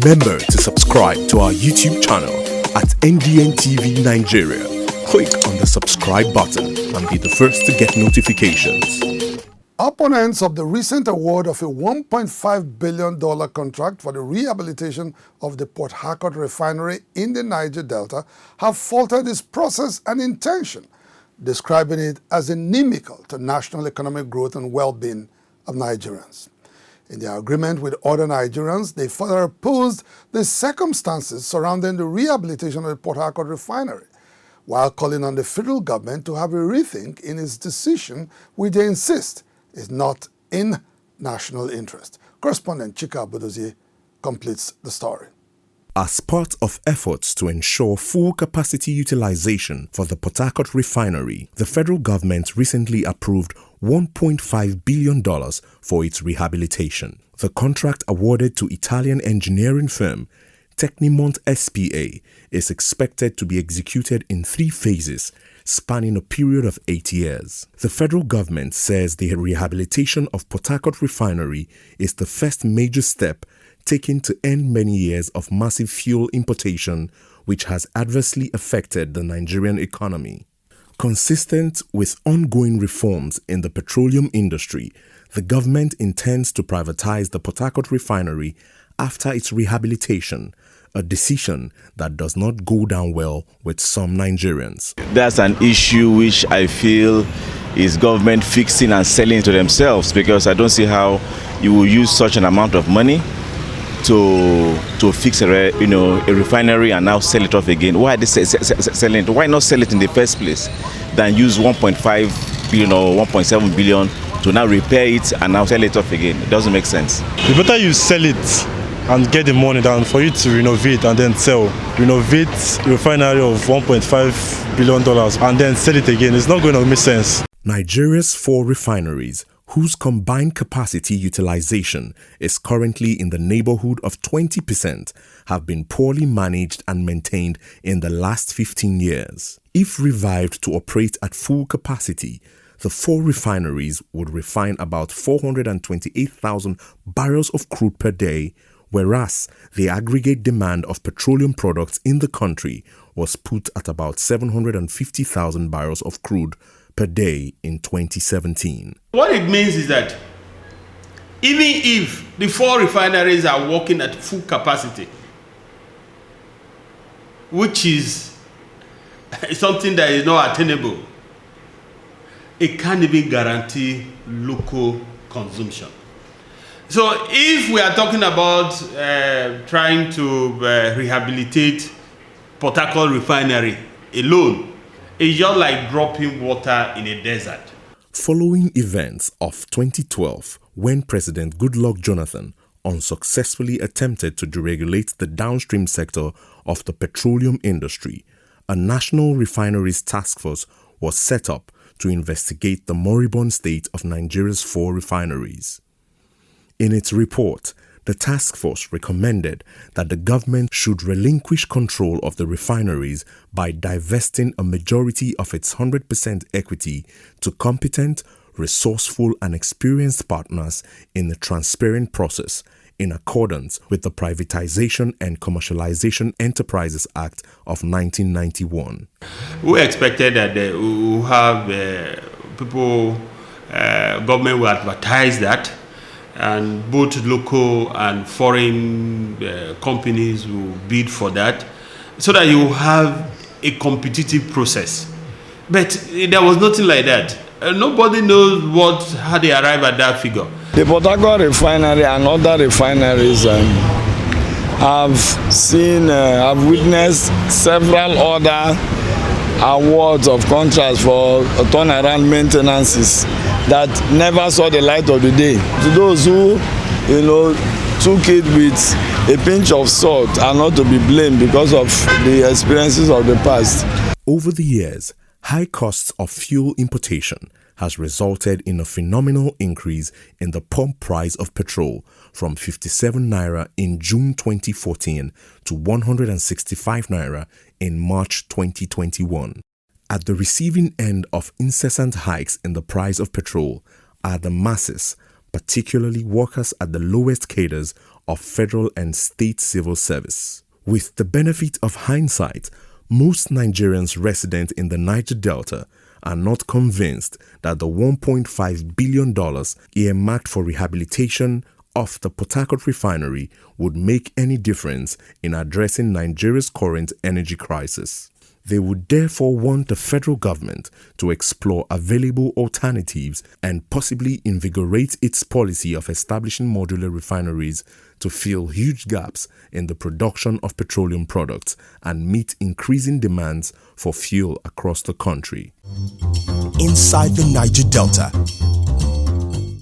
Remember to subscribe to our YouTube channel at NDN TV Nigeria. Click on the subscribe button and be the first to get notifications. Opponents of the recent award of a $1.5 billion contract for the rehabilitation of the Port Harcourt refinery in the Niger Delta have faulted its process and intention, describing it as inimical to national economic growth and well-being of Nigerians. In their agreement with other Nigerians, they further opposed the circumstances surrounding the rehabilitation of the Port Harcourt refinery, while calling on the federal government to have a rethink in its decision, which they insist is not in national interest. Correspondent Chika Bodozie completes the story. As part of efforts to ensure full capacity utilization for the Port Harcourt refinery, the federal government recently approved $1.5 billion for its rehabilitation. The contract awarded to Italian engineering firm Tecnimont SPA is expected to be executed in 3 phases, spanning a period of 8 years. The federal government says the rehabilitation of Port Harcourt refinery is the first major step taken to end many years of massive fuel importation, which has adversely affected the Nigerian economy. Consistent with ongoing reforms in the petroleum industry, the government intends to privatize the Port Harcourt refinery after its rehabilitation, a decision that does not go down well with some Nigerians. That's an issue which I feel is government fixing and selling to themselves, because I don't see how you will use such an amount of money to fix a refinery and now sell it off again. Why are they selling it? Why not sell it in the first place than use 1.5 billion or 1.7 billion to now repair it and now sell it off again? It doesn't make sense. The better you sell it and get the money than for you to renovate and then sell. Renovate a refinery of $1.5 billion and then sell it again. It's not going to make sense. Nigeria's 4 refineries, whose combined capacity utilization is currently in the neighborhood of 20%, have been poorly managed and maintained in the last 15 years. If revived to operate at full capacity, the 4 refineries would refine about 428,000 barrels of crude per day, whereas the aggregate demand of petroleum products in the country was put at about 750,000 barrels of crude per day in 2017. What it means is that even if the 4 refineries are working at full capacity, which is something that is not attainable, it can't even guarantee local consumption. So if we are talking about trying to rehabilitate Port Harcourt refinery alone, it's just like dropping water in a desert. Following events of 2012, when President Goodluck Jonathan unsuccessfully attempted to deregulate the downstream sector of the petroleum industry, a national refineries task force was set up to investigate the moribund state of Nigeria's 4 refineries. In its report, the task force recommended that the government should relinquish control of the refineries by divesting a majority of its 100% equity to competent, resourceful and experienced partners in the transparent process, in accordance with the Privatization and Commercialization Enterprises Act of 1991. We expected that we will have government will advertise that, and both local and foreign companies will bid for that, so that you have a competitive process. But there was nothing like that. Nobody knows how they arrive at that figure. The Port Harcourt refinery and other refineries have witnessed several other awards of contracts for turnaround maintenances that never saw the light of the day. To those who, took it with a pinch of salt are not to be blamed because of the experiences of the past. Over the years, high costs of fuel importation has resulted in a phenomenal increase in the pump price of petrol from 57 naira in June 2014 to 165 naira in March 2021. At the receiving end of incessant hikes in the price of petrol are the masses, particularly workers at the lowest cadres of federal and state civil service. With the benefit of hindsight, most Nigerians resident in the Niger Delta are not convinced that the $1.5 billion earmarked for rehabilitation of the Port Harcourt refinery would make any difference in addressing Nigeria's current energy crisis. They would therefore want the federal government to explore available alternatives and possibly invigorate its policy of establishing modular refineries to fill huge gaps in the production of petroleum products and meet increasing demands for fuel across the country. Inside the Niger Delta,